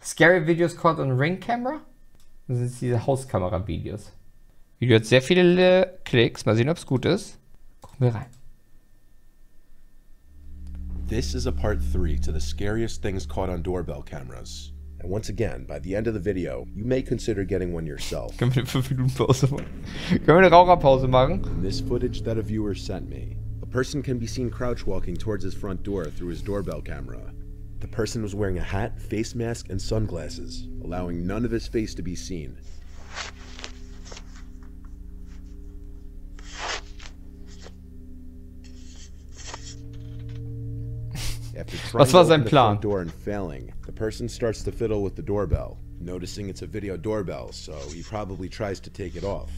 Scary Videos caught on Ring Camera? Das sind diese Hauskamera-Videos. Video hat sehr viele Klicks. Mal sehen, ob es gut ist. Gucken wir rein. This is a part 3 to the scariest things caught on doorbell cameras. And once again, by the end of the video, you may consider getting one yourself. Können wir eine 5 Minuten Pause machen? Können wir eine Raucherpause machen? In this footage that a viewer sent me, a person can be seen crouch walking towards his front door through his doorbell camera. The person was wearing a hat, face mask, and sunglasses, allowing none of his face to be seen. After trying to open the front door and failing, the person starts to fiddle with the doorbell, noticing it's a video doorbell, so he probably tries to take it off.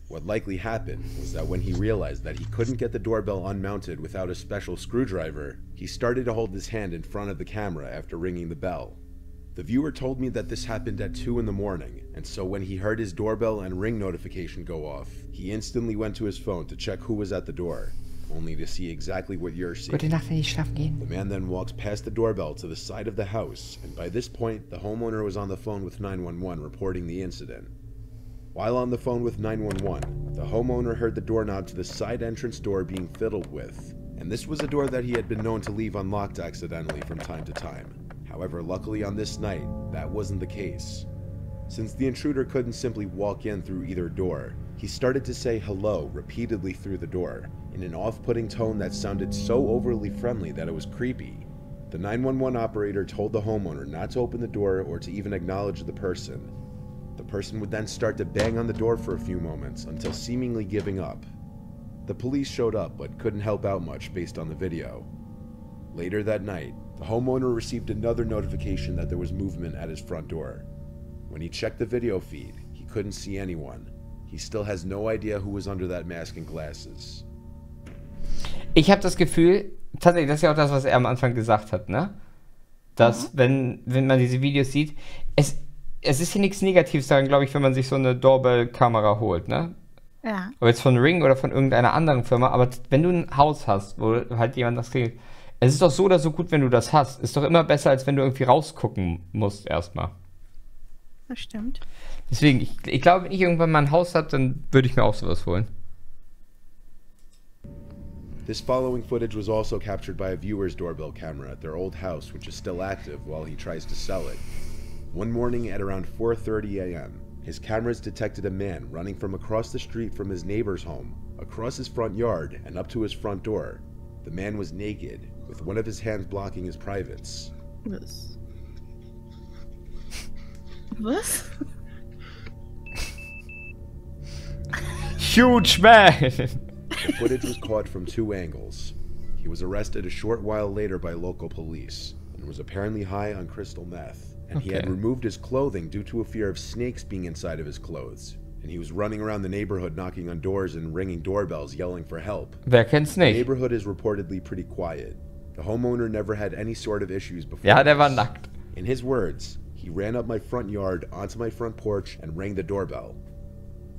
What likely happened was that when he realized that he couldn't get the doorbell unmounted without a special screwdriver, he started to hold his hand in front of the camera after ringing the bell. The viewer told me that this happened at 2 in the morning, and so when he heard his doorbell and ring notification go off, he instantly went to his phone to check who was at the door, only to see exactly what you're seeing. Gute Nacht, wenn ich schlafen gehen. The man then walks past the doorbell to the side of the house, and by this point, the homeowner was on the phone with 911 reporting the incident. While on the phone with 911, the homeowner heard the doorknob to the side entrance door being fiddled with, and this was a door that he had been known to leave unlocked accidentally from time to time. However, luckily on this night, that wasn't the case. Since the intruder couldn't simply walk in through either door, he started to say hello repeatedly through the door, in an off-putting tone that sounded so overly friendly that it was creepy. The 911 operator told the homeowner not to open the door or to even acknowledge the person. The person would then start to bang on the door for a few moments until seemingly giving up. The police showed up but couldn't help out much based on the video. Later that night, the homeowner received another notification that there was movement at his front door. When he checked the video feed, he couldn't see anyone. He still has no idea who was under that mask and glasses. Ich habe das Gefühl, tatsächlich, das ist ja auch das, was er am Anfang gesagt hat, ne? Dass, wenn man diese Videos sieht, es ist hier nichts Negatives daran, glaube ich, wenn man sich so eine Doorbell-Kamera holt, ne? Ja. Ob jetzt von Ring oder von irgendeiner anderen Firma, aber wenn du ein Haus hast, wo halt jemand das kriegt, es ist doch so oder so gut, wenn du das hast. Ist doch immer besser, als wenn du irgendwie rausgucken musst erstmal. Das stimmt. Deswegen, ich glaube, wenn ich irgendwann mal ein Haus habe, dann würde ich mir auch sowas holen. This following footage was also captured by a viewer's doorbell camera at their old house, which is still active while he tries to sell it. One morning at around 4:30 a.m., his cameras detected a man running from across the street from his neighbor's home, across his front yard, and up to his front door. The man was naked, with one of his hands blocking his privates. Was? Was? Huge man! The footage was caught from 2 angles. He was arrested a short while later by local police, and was apparently high on crystal meth, and he had removed his clothing due to a fear of snakes being inside of his clothes. And he was running around the neighborhood knocking on doors and ringing doorbells yelling for help. Wer kennt's nicht? The neighborhood is reportedly pretty quiet. The homeowner never had any sort of issues before. Ja, der war nackt. In his words, he ran up my front yard onto my front porch and rang the doorbell.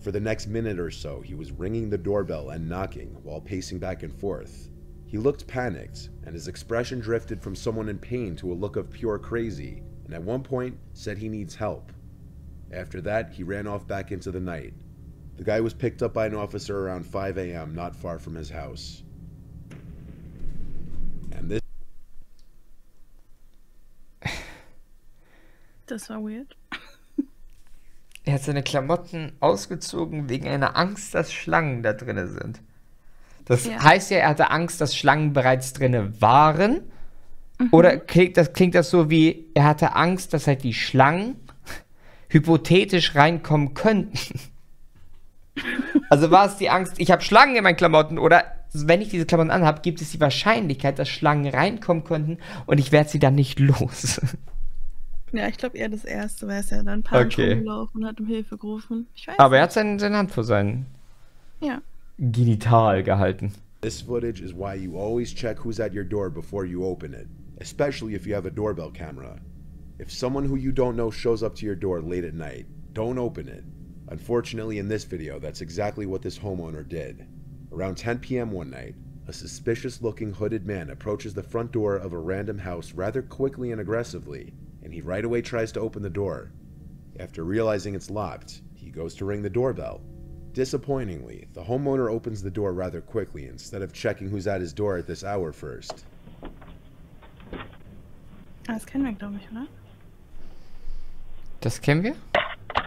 For the next minute or so, he was ringing the doorbell and knocking while pacing back and forth. He looked panicked, and his expression drifted from someone in pain to a look of pure crazy, and at one point said he needs help. After that, he ran off back into the night. The guy was picked up by an officer around 5 a.m. not far from his house. And this... Das war weird. Er hat seine Klamotten ausgezogen wegen einer Angst, dass Schlangen da drin sind. Das heißt ja, er hatte Angst, dass Schlangen bereits drin waren. Oder klingt das so wie, er hatte Angst, dass halt die Schlangen hypothetisch reinkommen könnten. Also war es die Angst, ich habe Schlangen in meinen Klamotten, oder wenn ich diese Klamotten anhabe, gibt es die Wahrscheinlichkeit, dass Schlangen reinkommen könnten und ich werde sie dann nicht los. Ja, ich glaube eher das Erste, weil er ist ja dann panisch rumgelaufen und hat um Hilfe gerufen. Ich weiß Aber er hat seine Hand vor seinen Genital gehalten. This footage is why you always check who's at your door before you open it, especially if you have a doorbell camera. If someone who you don't know shows up to your door late at night, don't open it. Unfortunately, in this video, that's exactly what this homeowner did. Around 10 p.m. one night, a suspicious-looking hooded man approaches the front door of a random house rather quickly and aggressively, and he right away tries to open the door. After realizing it's locked, he goes to ring the doorbell. Disappointingly, the homeowner opens the door rather quickly instead of checking who's at his door at this hour first. Das kennen wir, glaube ich, oder? Das kennen wir?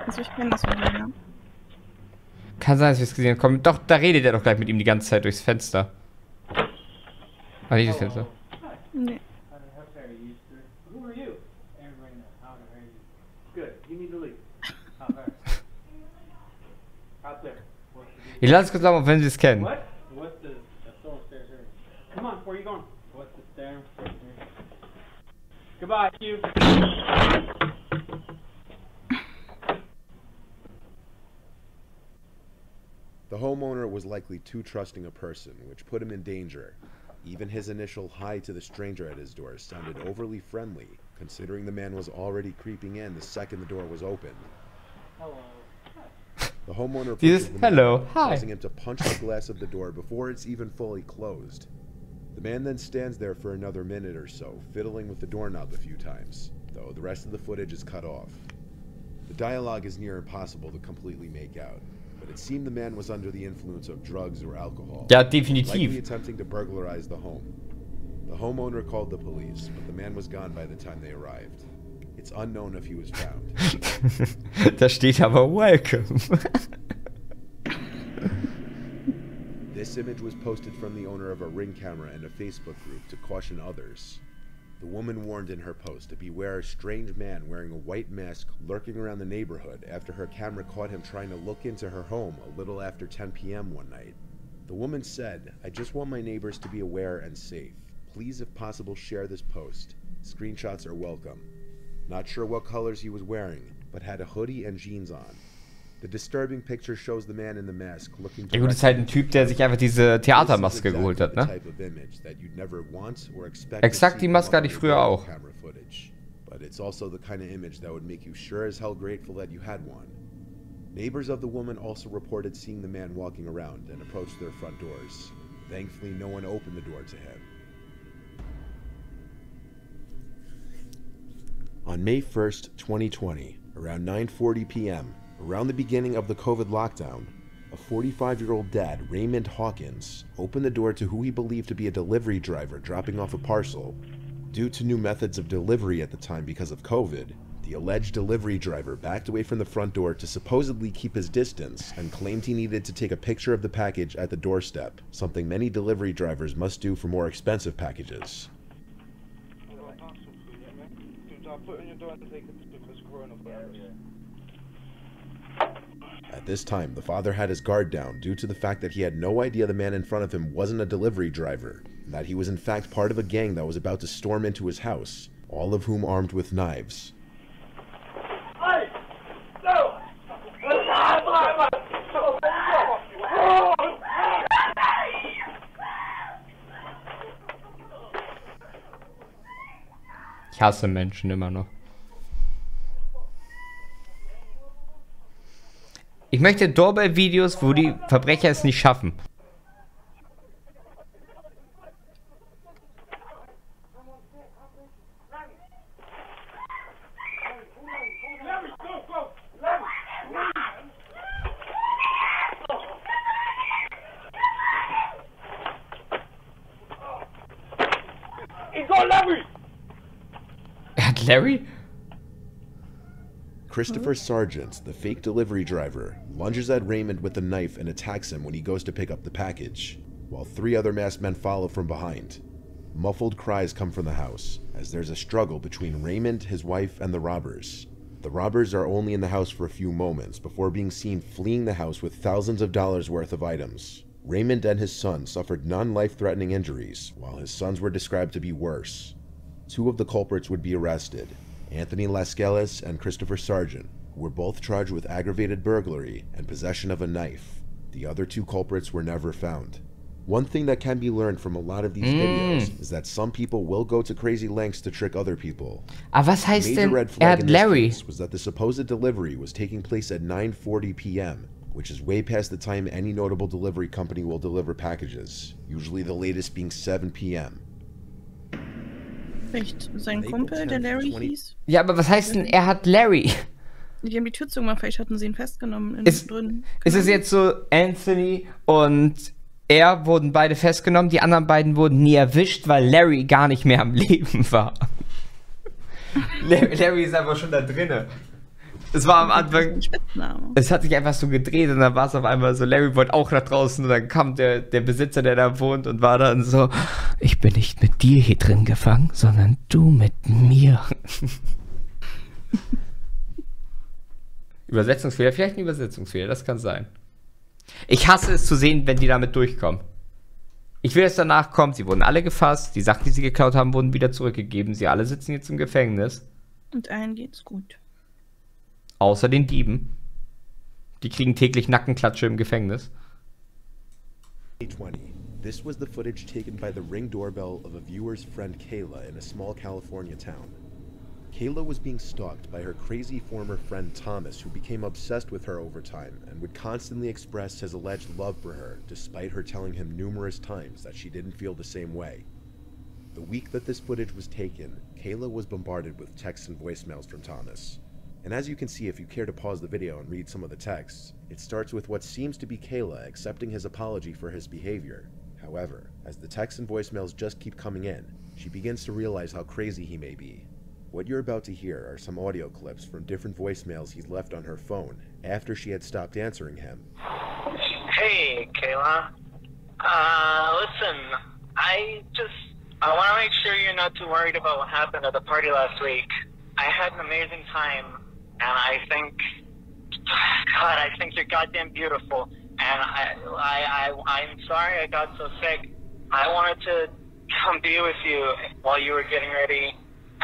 Also ich kenne das Video, ja. Kann sein, dass wir es gesehen haben. Doch, da redet er doch gleich mit ihm die ganze Zeit durchs Fenster. Ah, nicht das Fenster. Nee. Ich lasse es kurz sagen, wenn Sie es kennen. Goodbye, you. The homeowner was likely too trusting a person, which put him in danger. Even his initial hi to the stranger at his door sounded overly friendly, considering the man was already creeping in the second the door was opened. Hello. The homeowner Dieses pushes the man, hello, hi. causing him to punch the glass of the door before it's even fully closed. The man then stands there for another minute or so, fiddling with the doorknob a few times, though the rest of the footage is cut off. The dialogue is near impossible to completely make out, but it seemed the man was under the influence of drugs or alcohol. Ja, Likely definitiv. attempting to burglarize the home. The homeowner called the police, but the man was gone by the time they arrived. It's unknown if he was found. Da steht aber welcome. This image was posted from the owner of a Ring camera and a Facebook group to caution others. The woman warned in her post to beware a strange man wearing a white mask lurking around the neighborhood after her camera caught him trying to look into her home a little after 10 p.m. one night. The woman said, "I just want my neighbors to be aware and safe. Please, if possible, share this post. Screenshots are welcome." Not sure what colors he was wearing, but had a hoodie and jeans on. The disturbing picture shows the man in the mask looking Ja gut, ist halt ein Typ, der sich einfach diese Theatermaske geholt hat, ne? Exakt die Maske hatte ich früher auch. But it's also the kind of image that would make you sure as hell grateful that you had one. Neighbors of the woman also reported seeing the man walking around and approached their front doors. Thankfully, no one opened the door to him. On May 1st, 2020, around 9:40 p.m., around the beginning of the COVID lockdown, a 45-year-old dad, Raymond Hawkins, opened the door to who he believed to be a delivery driver dropping off a parcel. Due to new methods of delivery at the time because of COVID, the alleged delivery driver backed away from the front door to supposedly keep his distance and claimed he needed to take a picture of the package at the doorstep, something many delivery drivers must do for more expensive packages. At this time, the father had his guard down due to the fact that he had no idea the man in front of him wasn't a delivery driver, and that he was in fact part of a gang that was about to storm into his house, all of whom armed with knives. Ich hasse Menschen immer noch. Ich möchte Doorbell-Videos, wo die Verbrecher es nicht schaffen. Er hat Larry? Christopher Sargent, the fake delivery driver, lunges at Raymond with a knife and attacks him when he goes to pick up the package, while 3 other masked men follow from behind. Muffled cries come from the house, as there's a struggle between Raymond, his wife, and the robbers. The robbers are only in the house for a few moments before being seen fleeing the house with thousands of dollars worth of items. Raymond and his son suffered non-life-threatening injuries, while his sons were described to be worse. 2 of the culprits would be arrested, Anthony Lascelles and Christopher Sargent, who were both charged with aggravated burglary and possession of a knife. The other 2 culprits were never found. One thing that can be learned from a lot of these videos is that some people will go to crazy lengths to trick other people. Aber was heißt The major denn, red flag in this Larry? case was that the supposed delivery was taking place at 9:40 p.m., which is way past the time any notable delivery company will deliver packages, usually the latest being 7 p.m. Vielleicht sein Kumpel, der Larry hieß? Ja, aber was heißt denn, er hat Larry? Die haben die Tür zugemacht, vielleicht hatten sie ihn festgenommen. Ist es jetzt so, Anthony und er wurden beide festgenommen, die anderen beiden wurden nie erwischt, weil Larry gar nicht mehr am Leben war. Larry ist einfach schon da drinne. Es war am Anfang, es hat sich einfach so gedreht und dann war es auf einmal so, Larry wollte auch nach draußen und dann kam der Besitzer, der da wohnt und war dann so, ich bin nicht mit dir hier drin gefangen, sondern du mit mir. Übersetzungsfehler, vielleicht ein Übersetzungsfehler, das kann sein. Ich hasse es zu sehen, wenn die damit durchkommen. Ich will, dass danach kommt, sie wurden alle gefasst, die Sachen, die sie geklaut haben, wurden wieder zurückgegeben, sie alle sitzen jetzt im Gefängnis. Und allen geht's gut. Außer den Dieben. Die kriegen täglich Nackenklatsche im Gefängnis. 2020. This was the footage taken by the ring doorbell of a viewer's friend Kayla in a small California town. Kayla was being stalked by her crazy former friend Thomas, who became obsessed with her over time and would constantly express his alleged love for her, despite her telling him numerous times that she didn't feel the same way. The week that this footage was taken, Kayla was bombarded with texts and voicemails from Thomas. And as you can see if you care to pause the video and read some of the texts, it starts with what seems to be Kayla accepting his apology for his behavior. However, as the texts and voicemails just keep coming in, she begins to realize how crazy he may be. What you're about to hear are some audio clips from different voicemails he's left on her phone after she had stopped answering him. Hey, Kayla. Listen, I want to make sure you're not too worried about what happened at the party last week. I had an amazing time, and I think you're goddamn beautiful. And I'm sorry I got so sick. I wanted to come be with you while you were getting ready,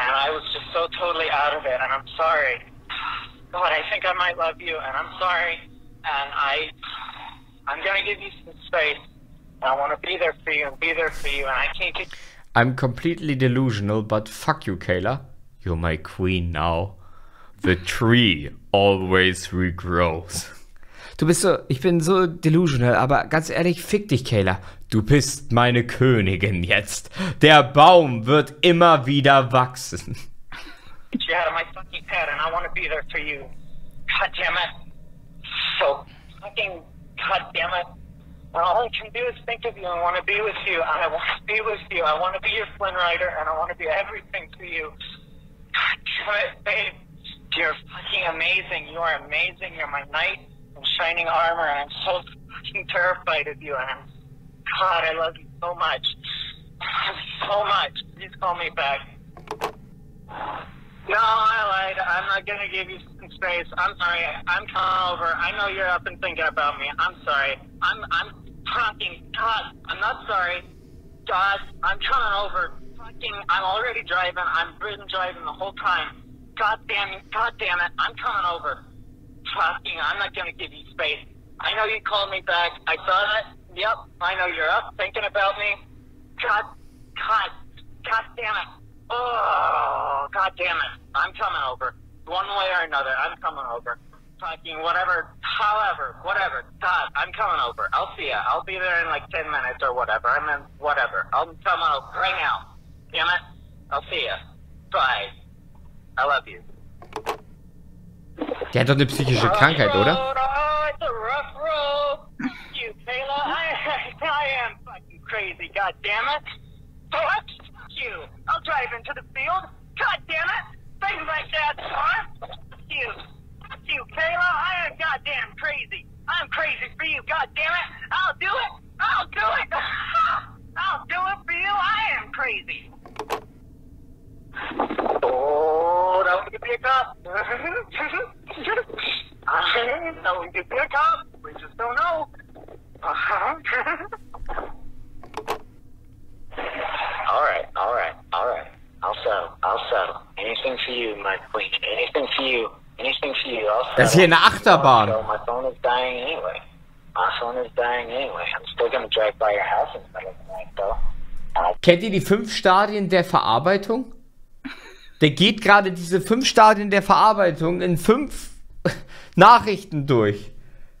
and I was just so totally out of it, and I'm sorry. God, I think I might love you, and I'm sorry, and I'm gonna give you some space. I want to be there for you and be there for you, and I can't get... I'm completely delusional, but fuck you, Kayla. You're my queen now. The tree always regrows. Du bist so, ich bin so delusional, aber ganz ehrlich, fick dich, Kayla. Du bist meine Königin jetzt. Der Baum wird immer wieder wachsen. Get you out of my fucking head, and I want to be there for you. God damn it. So fucking god damn it. And all I can do is think of you and want to be with you, and I want to be with you. I want to be your Flynn Rider, and I want to be everything to you. God damn it, babe. You're fucking amazing. You are amazing. You're my knight in shining armor, and I'm so fucking terrified of you. And God, I love you so much. So much. Please call me back. No, I lied. I'm not going to give you some space. I'm sorry. I'm coming over. I know you're up and thinking about me. I'm sorry. I'm fucking, God, I'm not sorry. God, I'm coming over. Fucking, I'm already driving. I've been driving the whole time. God damn it. I'm coming over. Fucking, I'm not going to give you space. I know you called me back. I saw that. Yep, I know you're up thinking about me. God damn it. Oh, God damn it. I'm coming over. One way or another, I'm coming over. Fucking whatever, however, whatever. God, I'm coming over. I'll see ya. I'll be there in like 10 minutes or whatever. I mean, whatever. I'm coming over right now. Damn it. I'll see ya. Bye. I love you. Der hat doch eine psychische Krankheit, oder? Oh, it's a rough road. You, Kayla. I am fucking crazy. God damn it. Fuck you. I'll drive into the field. God damn it. Things like that, huh? Fuck you. Fuck you, Kayla. I am goddamn crazy. I'm crazy for you. God damn it. I'll do it. I'll do it. I'll do it for you. I am crazy. Oh, that one could be a cop. That one could be a cop. We just don't know. All right. I'll settle. Anything for you, my queen. Anything for you. I'll settle. Das ist hier eine Achterbahn. My phone is dying anyway. I'm still gonna drive by your house in the middle of the night, though. Kennt ihr die 5 Stadien der Verarbeitung? Der geht gerade diese 5 Stadien der Verarbeitung in 5 Nachrichten durch.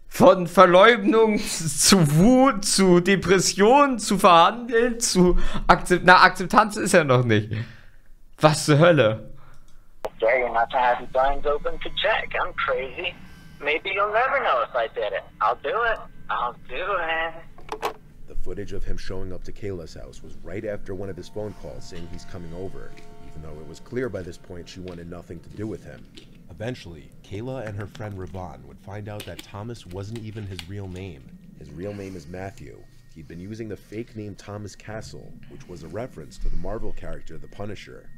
Von Verleumdung zu Wut, zu Depression, zu Verhandeln, zu Akzeptanz ist er noch nicht. Was zur Hölle? Dare you not to have your blinds open to check. I'm crazy. Maybe you'll never know if I did it. I'll do it. I'll do it. The footage of him showing up to Kayla's house was right after one of his phone calls saying he's coming over, even though it was clear by this point she wanted nothing to do with him. Eventually, Kayla and her friend Ravon would find out that Thomas wasn't even his real name. His real name is Matthew. He'd been using the fake name Thomas Castle, which was a reference to the Marvel character The Punisher.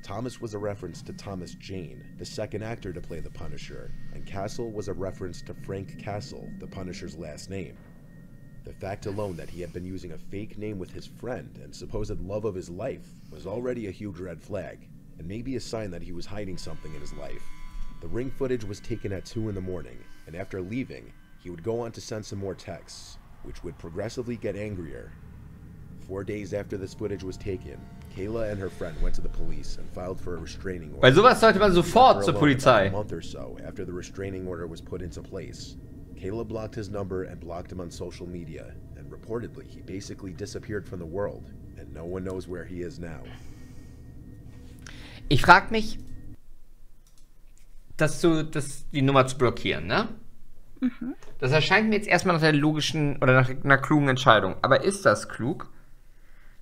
Thomas was a reference to Thomas Jane, the second actor to play the Punisher, and Castle was a reference to Frank Castle, the Punisher's last name. The fact alone that he had been using a fake name with his friend and supposed love of his life was already a huge red flag, and maybe a sign that he was hiding something in his life. The ring footage was taken at 2 in the morning, and after leaving, he would go on to send some more texts, which would progressively get angrier. 4 days after this footage was taken, Kayla and her friend went to the police and filed for a restraining order. Bei sowas sollte man sofort zur Polizei. A month or so after the restraining order was put into place, Kayla blocked his number and blocked him on social media, and reportedly he basically disappeared from the world, and no one knows where he is now. Ich frag mich, die Nummer zu blockieren, ne? Mhm. Das erscheint mir jetzt erstmal nach der logischen oder nach einer klugen Entscheidung. Aber ist das klug?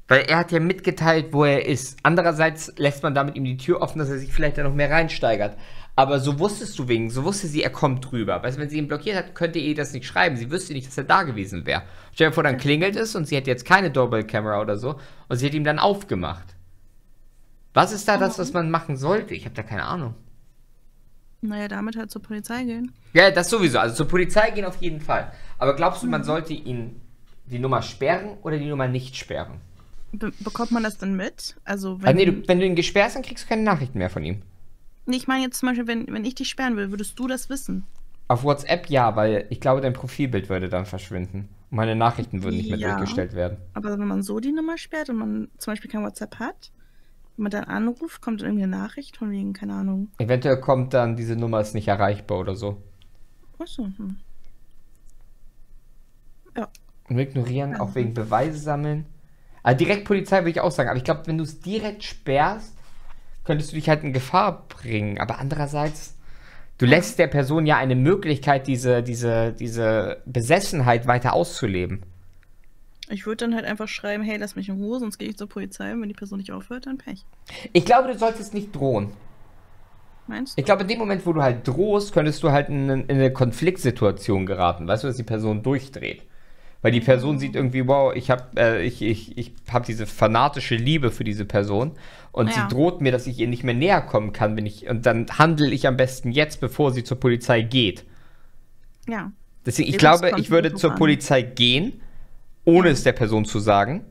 Weil er hat ja mitgeteilt, wo er ist. Andererseits lässt man damit ihm die Tür offen, dass er sich vielleicht da noch mehr reinsteigert. Aber so wusste sie, er kommt drüber. Weißt du, wenn sie ihn blockiert hat, könnte ihr das nicht schreiben. Sie wüsste nicht, dass er da gewesen wäre. Stell dir vor, dann klingelt es und sie hat jetzt keine Doorbell-Kamera oder so und sie hat ihm dann aufgemacht. Was ist da das, was man machen sollte? Ich habe da keine Ahnung. Naja, damit halt zur Polizei gehen. Ja, das sowieso. Also zur Polizei gehen auf jeden Fall. Aber glaubst du, man sollte ihn die Nummer sperren oder die Nummer nicht sperren? Bekommt man das denn mit? Also wenn, wenn du ihn gesperrst, dann kriegst du keine Nachrichten mehr von ihm. Nee, ich meine jetzt zum Beispiel, wenn ich dich sperren will, würdest du das wissen? Auf WhatsApp ja, weil ich glaube, dein Profilbild würde dann verschwinden. Und meine Nachrichten würden nicht mehr durchgestellt werden. Aber wenn man so die Nummer sperrt und man zum Beispiel kein WhatsApp hat, wenn man dann anruft, kommt dann irgendwie eine Nachricht von wegen, keine Ahnung. Eventuell kommt dann, diese Nummer ist nicht erreichbar oder so. Achso. Ja. Und ignorieren, auch wegen Beweise sammeln. Also direkt Polizei würde ich auch sagen, aber ich glaube, wenn du es direkt sperrst, könntest du dich halt in Gefahr bringen. Aber andererseits, du lässt der Person ja eine Möglichkeit, diese Besessenheit weiter auszuleben. Ich würde dann halt einfach schreiben, hey, lass mich in Ruhe, sonst gehe ich zur Polizei. Und wenn die Person nicht aufhört, dann Pech. Ich glaube, du solltest nicht drohen. Meinst du? Ich glaube, in dem Moment, wo du halt drohst, könntest du halt in eine Konfliktsituation geraten. Weißt du, dass die Person durchdreht. Weil die Person sieht irgendwie, wow, ich hab diese fanatische Liebe für diese Person und sie droht mir, dass ich ihr nicht mehr näher kommen kann, und dann handle ich am besten jetzt, bevor sie zur Polizei geht. Ja. Deswegen, ich glaube, ich würde zur Polizei gehen, ohne es der Person zu sagen,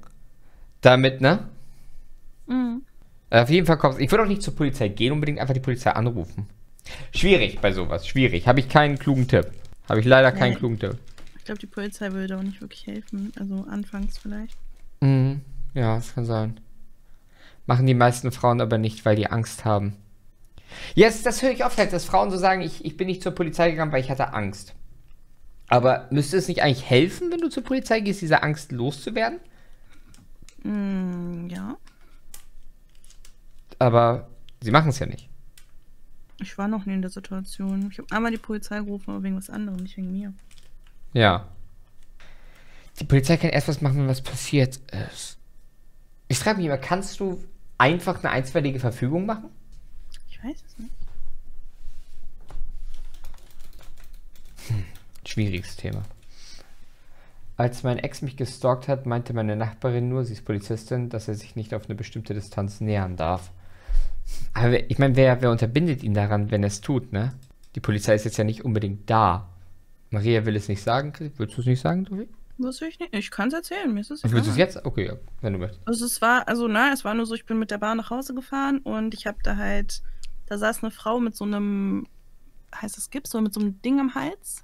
damit, ne? Mhm. Auf jeden Fall kommst du. Ich würde auch nicht zur Polizei gehen, unbedingt einfach die Polizei anrufen. Schwierig bei sowas, schwierig. Habe ich keinen klugen Tipp. Habe ich leider keinen klugen Tipp. Ich glaube, die Polizei würde auch nicht wirklich helfen. Also anfangs vielleicht. Mhm. Ja, das kann sein. Machen die meisten Frauen aber nicht, weil die Angst haben. Jetzt, das höre ich oft halt, dass Frauen so sagen, ich bin nicht zur Polizei gegangen, weil ich hatte Angst. Aber müsste es nicht eigentlich helfen, wenn du zur Polizei gehst, diese Angst loszuwerden? Ja. Aber sie machen es ja nicht. Ich war noch nie in der Situation. Ich habe einmal die Polizei gerufen, aber wegen was anderem, nicht wegen mir. Ja. Die Polizei kann erst was machen, wenn was passiert ist. Ich frage mich immer, kannst du einfach eine einstweilige Verfügung machen? Ich weiß es nicht. Schwieriges Thema. Als mein Ex mich gestalkt hat, meinte meine Nachbarin nur, sie ist Polizistin, dass er sich nicht auf eine bestimmte Distanz nähern darf. Aber ich meine, wer unterbindet ihn daran, wenn er es tut, ne? Die Polizei ist jetzt ja nicht unbedingt da. Maria will es nicht sagen. Willst du es nicht sagen, Dovi? Das will ich nicht. Ich kann es erzählen. Mir ist es egal. Willst du es jetzt? Okay, ja, wenn du möchtest. Also es war nur so, ich bin mit der Bahn nach Hause gefahren und ich habe da saß eine Frau mit so einem, heißt das Gips, oder mit so einem Ding am Hals.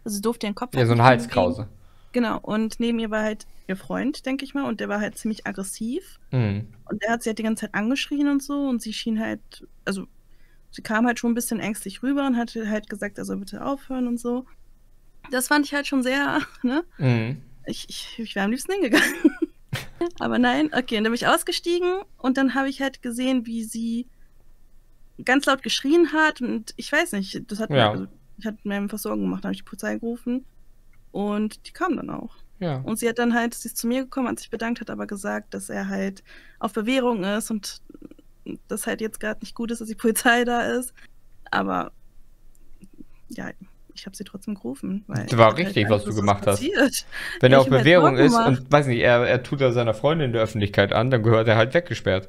Also sie durfte ihren Kopf. Ja, so eine Halskrause. Genau, und neben ihr war halt ihr Freund, denke ich mal, und der war halt ziemlich aggressiv. Mhm. Und der hat sie halt die ganze Zeit angeschrien und so und sie schien halt, also sie kam halt schon ein bisschen ängstlich rüber und hat halt gesagt, er soll bitte aufhören und so. Das fand ich halt schon sehr, ne? Mhm. Ich wäre am liebsten hingegangen. Aber nein, okay, und dann bin ich ausgestiegen und dann habe ich halt gesehen, wie sie ganz laut geschrien hat und ich weiß nicht, das hat Ja. ich hatte mir einfach Sorgen gemacht, habe ich die Polizei gerufen und die kam dann auch. Ja. Und sie ist zu mir gekommen, hat sich bedankt, hat aber gesagt, dass er halt auf Bewährung ist und das halt jetzt gerade nicht gut ist, dass die Polizei da ist. Aber ja, ich habe sie trotzdem gerufen. Weil Das war halt richtig, Angst, was du dass gemacht hast. passiert. Wenn Ja, er ich auf hab mir halt Bewährung Sorgen ist gemacht. und, weiß nicht, er tut da seiner Freundin in der Öffentlichkeit an, dann gehört er halt weggesperrt.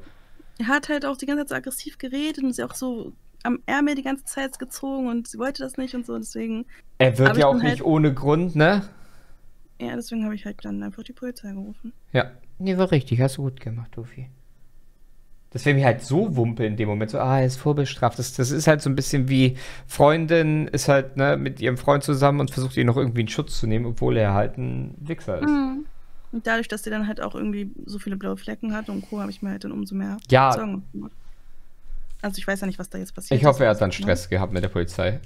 Er hat halt auch die ganze Zeit so aggressiv geredet und sie auch so am Ärmel die ganze Zeit gezogen und sie wollte das nicht und so, deswegen. Er wird Aber ja ich auch bin nicht halt- ohne Grund, ne? Ja, deswegen habe ich halt dann einfach die Polizei gerufen. Ja. Nee, war richtig, hast du gut gemacht, Dofi. Das wäre mir halt so Wumpe in dem Moment, so, er ist vorbestraft. Das ist halt so ein bisschen wie Freundin ist halt, ne, mit ihrem Freund zusammen und versucht ihn noch irgendwie in Schutz zu nehmen, obwohl er halt ein Wichser ist. Mhm. Und dadurch, dass der dann halt auch irgendwie so viele blaue Flecken hat und Co., habe ich mir halt dann umso mehr Ja. Sorgen gemacht. Also ich weiß ja nicht, was da jetzt passiert Ich hoffe, er ist, hat dann ne? Stress gehabt mit der Polizei.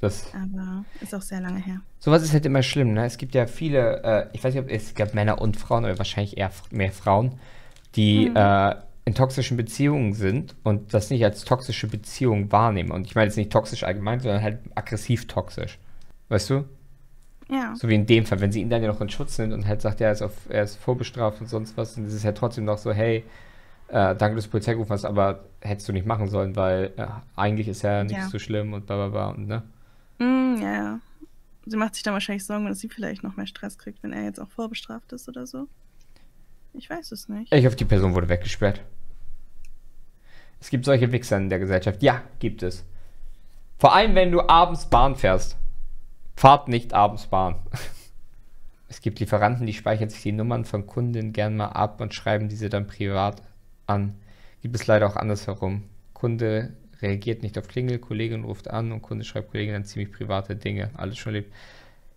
Das, Aber ist auch sehr lange her. sowas ist halt immer schlimm, ne? Es gibt ja viele, ich weiß nicht, ob es gab Männer und Frauen, oder wahrscheinlich eher mehr Frauen, die in toxischen Beziehungen sind und das nicht als toxische Beziehung wahrnehmen. Und ich meine jetzt nicht toxisch allgemein, sondern halt aggressiv toxisch. Weißt du? Ja. So wie in dem Fall, wenn sie ihn dann ja noch in Schutz nimmt und halt sagt, er ist vorbestraft und sonst was, und es ist ja trotzdem noch so, hey, danke, dass du Polizei gerufen hast, aber hättest du nicht machen sollen, weil eigentlich ist ja nicht so schlimm und bla bla bla und ne? Ja, ja. Sie macht sich dann wahrscheinlich Sorgen, dass sie vielleicht noch mehr Stress kriegt, wenn er jetzt auch vorbestraft ist oder so. Ich weiß es nicht. Ich hoffe, die Person wurde weggesperrt. Es gibt solche Wichser in der Gesellschaft. Ja, gibt es. Vor allem, wenn du abends Bahn fährst. Fahrt nicht abends Bahn. Es gibt Lieferanten, die speichern sich die Nummern von Kunden gern mal ab und schreiben diese dann privat an. Gibt es leider auch andersherum. Kunde reagiert nicht auf Klingel, Kollegin ruft an und Kunde schreibt Kollegin dann ziemlich private Dinge. Alles schon erlebt.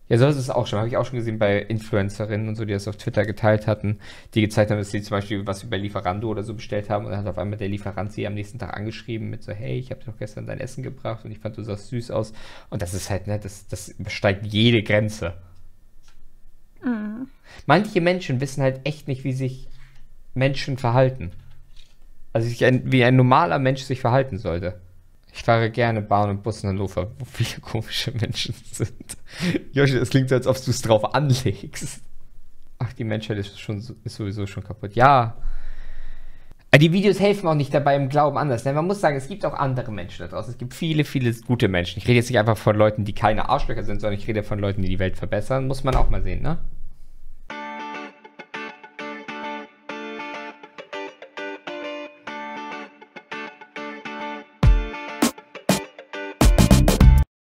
Ja, so ist es auch schon. Habe ich auch schon gesehen bei Influencerinnen und so, die das auf Twitter geteilt hatten, die gezeigt haben, dass sie zum Beispiel was über Lieferando oder so bestellt haben und dann hat auf einmal der Lieferant sie am nächsten Tag angeschrieben mit so, hey, ich habe dir doch gestern dein Essen gebracht und ich fand, du sahst süß aus. Und das ist halt, ne, das übersteigt jede Grenze. Mhm. Manche Menschen wissen halt echt nicht, wie sich Menschen verhalten. Also wie ein normaler Mensch sich verhalten sollte. Ich fahre gerne Bahn und Bus in Hannover, wo viele komische Menschen sind. Joshi, das klingt so, als ob du es drauf anlegst. Ach, die Menschheit ist sowieso schon kaputt. Ja. Aber die Videos helfen auch nicht dabei im Glauben anders. Ne? Man muss sagen, es gibt auch andere Menschen da draußen. Es gibt viele, viele gute Menschen. Ich rede jetzt nicht einfach von Leuten, die keine Arschlöcher sind, sondern ich rede von Leuten, die die Welt verbessern. Muss man auch mal sehen, ne?